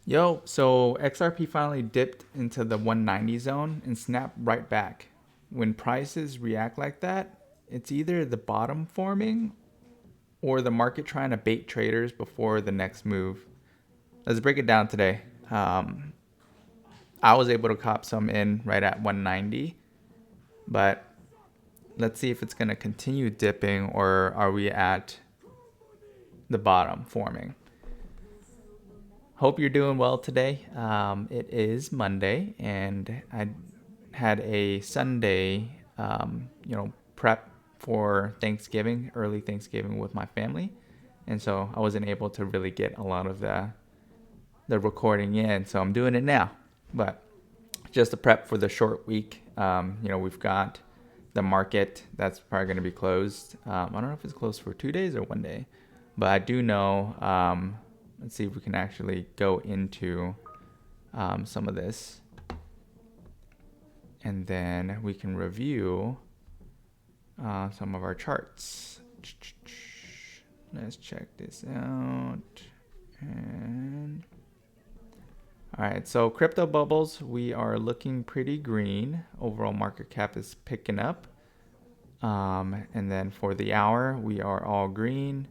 Yo, so XRP finally dipped into the 190 zone and snapped right back. When prices react like that, it's either the bottom forming or the market trying to bait traders before the next move. Let's break it down today. I was able to cop some in right at 190, but let's see if it's going to continue dipping or are we at the bottom forming. Hope you're doing well today. It is Monday, and I had a Sunday, prep for Thanksgiving, early Thanksgiving with my family, and so I wasn't able to really get a lot of the recording in. So I'm doing it now, but just a prep for the short week. We've got the market that's probably going to be closed. I don't know if it's closed for 2 days or one day, but I do know. Let's see if we can actually go into some of this, and then we can review some of our charts. Let's check this out. And all right, so crypto bubbles, we are looking pretty green. Overall market cap is picking up. And then for the hour, we are all green.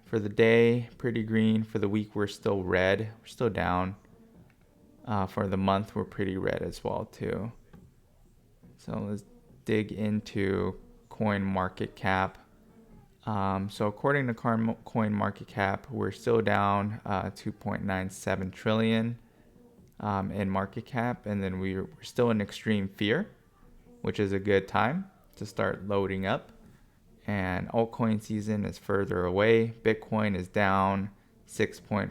For the day, pretty green. For the week, we're still red. We're still down. For the month, we're pretty red as well too. So let's dig into coin market cap. So according to coin market cap, we're still down 2.97 trillion in market cap, and then we're still in extreme fear, which is a good time to start loading up. And altcoin season is further away. Bitcoin is down 6.4%,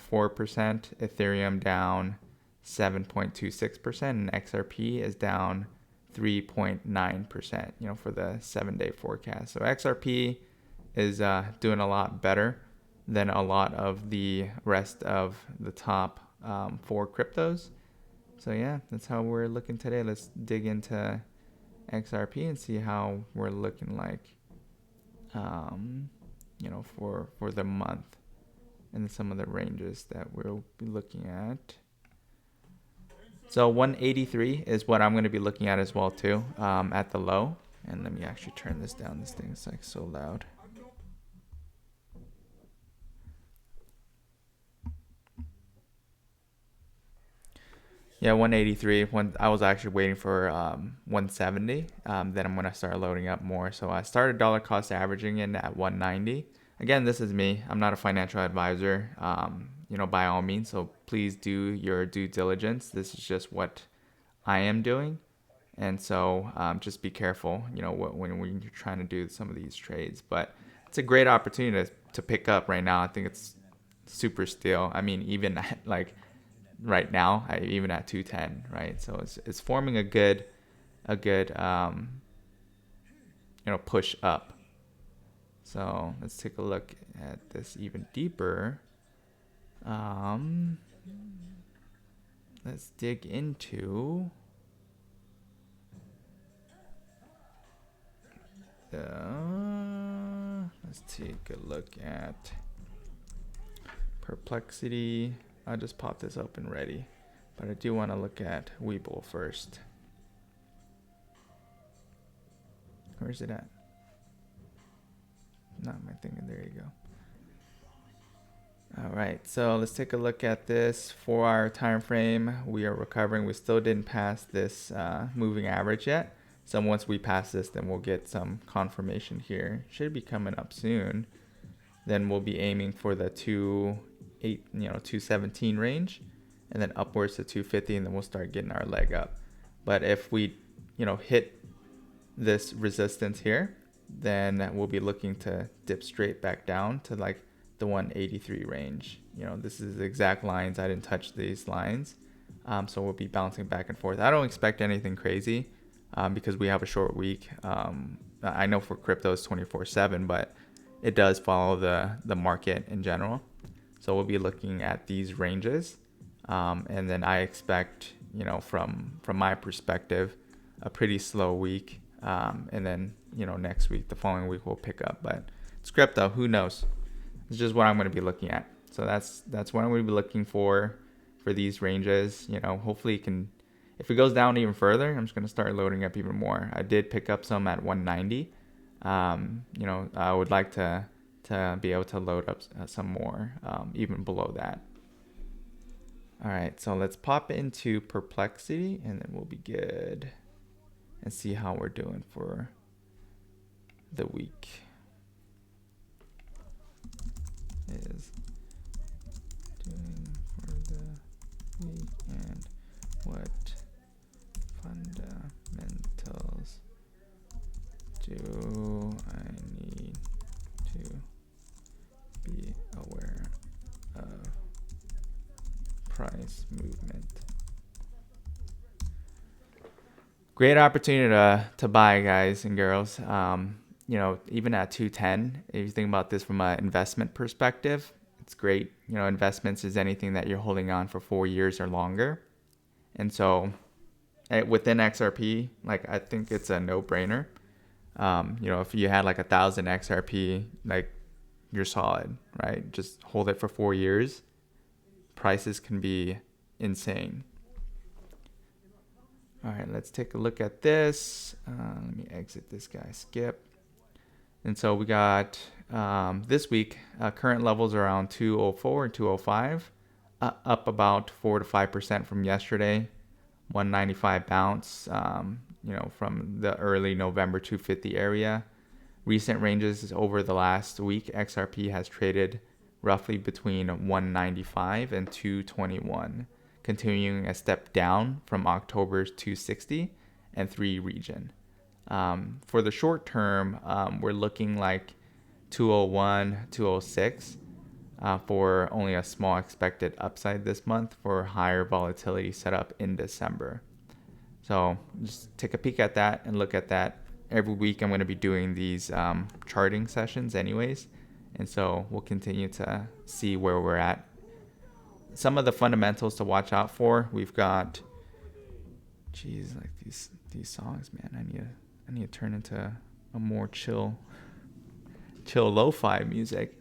Ethereum down 7.26%, and XRP is down 3.9%, for the 7-day forecast. So XRP is doing a lot better than a lot of the rest of the top 4 cryptos. So yeah, that's how we're looking today. Let's dig into XRP and see how we're looking like, for the month, and some of the ranges that we'll be looking at. So 183 is what I'm going to be looking at as well too, at the low. And let me actually turn this down. This thing's like so loud. Yeah, 183. I was actually waiting for 170. Then I'm gonna start loading up more. So I started dollar cost averaging in at 190. Again, this is me. I'm not a financial advisor. By all means. So please do your due diligence. This is just what I am doing, and so just be careful. When you're trying to do some of these trades. But it's a great opportunity to pick up right now. I think it's super steal. I mean, even at like right now, even at 210, right? So it's forming a good push up. So let's take a look at this even deeper. Let's dig into let's take a look at Perplexity. I'll just pop this open ready, but I do want to look at Webull first. Where's it at? Not my thing. There you go. All right, so let's take a look at this 4-hour time frame. We are recovering. We still didn't pass this moving average yet. So once we pass this, then we'll get some confirmation here. Should be coming up soon. Then we'll be aiming for the 217 range, and then upwards to 250, and then we'll start getting our leg up. But if we, hit this resistance here, then we'll be looking to dip straight back down to like the 183 range. This is the exact lines. I didn't touch these lines. So we'll be bouncing back and forth. I don't expect anything crazy because we have a short week. I know for crypto it's 24/7, but it does follow the market in general. So we'll be looking at these ranges. And then I expect, from my perspective, a pretty slow week. And then, next week, the following week, we'll pick up. But it's crypto. Who knows? It's just what I'm going to be looking at. So that's what I'm going to be looking for for these ranges. You know, hopefully it can, if it goes down even further, I'm just going to start loading up even more. I did pick up some at 190. You know, I would like to be able to load up some more, even below that. All right, so let's pop into Perplexity and then we'll be good and see how we're doing for the week. Is doing for the week and what fundamentals do I need to be aware of price movement? Great opportunity to buy, guys and girls. You know, even at 210, if you think about this from an investment perspective, it's great. You know, investments is anything that you're holding on for 4 years or longer. And so within XRP, like, I think it's a no-brainer. You know, if you had like 1,000 XRP, like, you're solid, right? Just hold it for 4 years. Prices can be insane. All right, let's take a look at this. Let me exit this guy, skip. And so we got this week, current levels around 204 and 205, up about 4 to 5% from yesterday. 195 bounce, you know, from the early November 250 area. Recent ranges over the last week, XRP has traded roughly between 195 and 221, continuing a step down from October's 260 and 3 region. For the short term, we're looking like 201, 206 for only a small expected upside this month for higher volatility setup in December. So just take a peek at that and look at that. Every week I'm going to be doing these charting sessions anyways. And so we'll continue to see where we're at. Some of the fundamentals to watch out for, we've got, geez, like these songs, man, I need to turn into a more chill lo-fi music.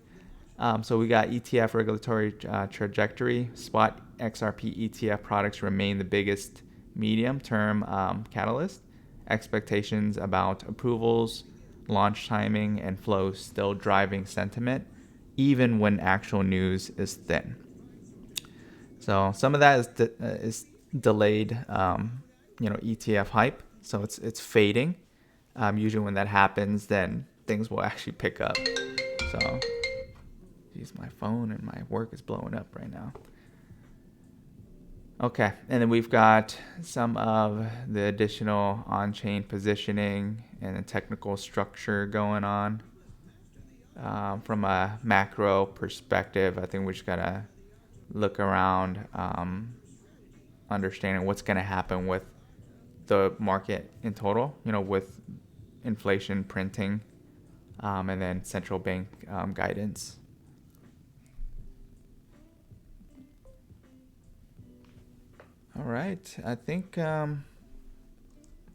So we got ETF regulatory trajectory. Spot XRP ETF products remain the biggest medium-term catalyst. Expectations about approvals, launch timing, and flows still driving sentiment, even when actual news is thin. So some of that is delayed, you know, ETF hype. So it's fading. Usually when that happens, then things will actually pick up. So, geez, my phone and my work is blowing up right now. Okay, and then we've got some of the additional on-chain positioning and the technical structure going on. From a macro perspective, I think we just gotta look around, understanding what's gonna happen with the market in total, you know, with inflation printing, and then central bank guidance. All right, I think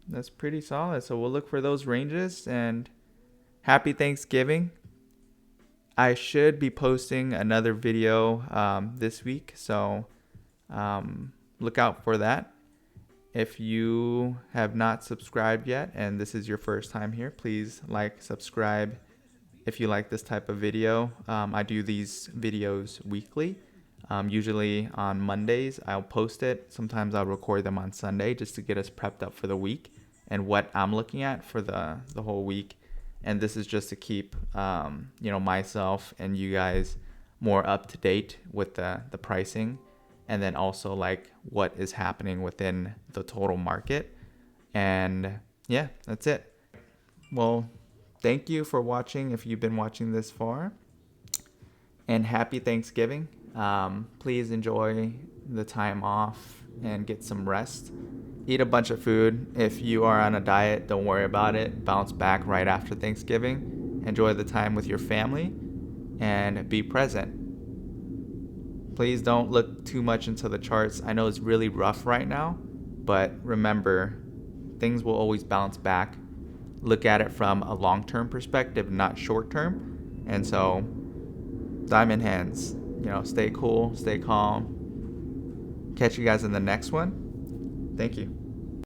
that's pretty solid. So we'll look for those ranges, and happy Thanksgiving. I should be posting another video this week, so look out for that. If you have not subscribed yet and this is your first time here, please like, subscribe if you like this type of video. I do these videos weekly. Usually on Mondays, I'll post it. Sometimes I'll record them on Sunday just to get us prepped up for the week and what I'm looking at for the whole week. And this is just to keep, you know, myself and you guys more up to date with the pricing, and then also like what is happening within the total market. And yeah, that's it. Well, thank you for watching if you've been watching this far, and happy Thanksgiving. Please enjoy the time off and get some rest. Eat a bunch of food. If you are on a diet, don't worry about it. Bounce back right after Thanksgiving. Enjoy the time with your family and be present. Please don't look too much into the charts. I know it's really rough right now, but remember, things will always bounce back. Look at it from a long-term perspective, not short-term. And so, diamond hands, you know, stay cool, stay calm, Catch you guys in the next one. Thank you.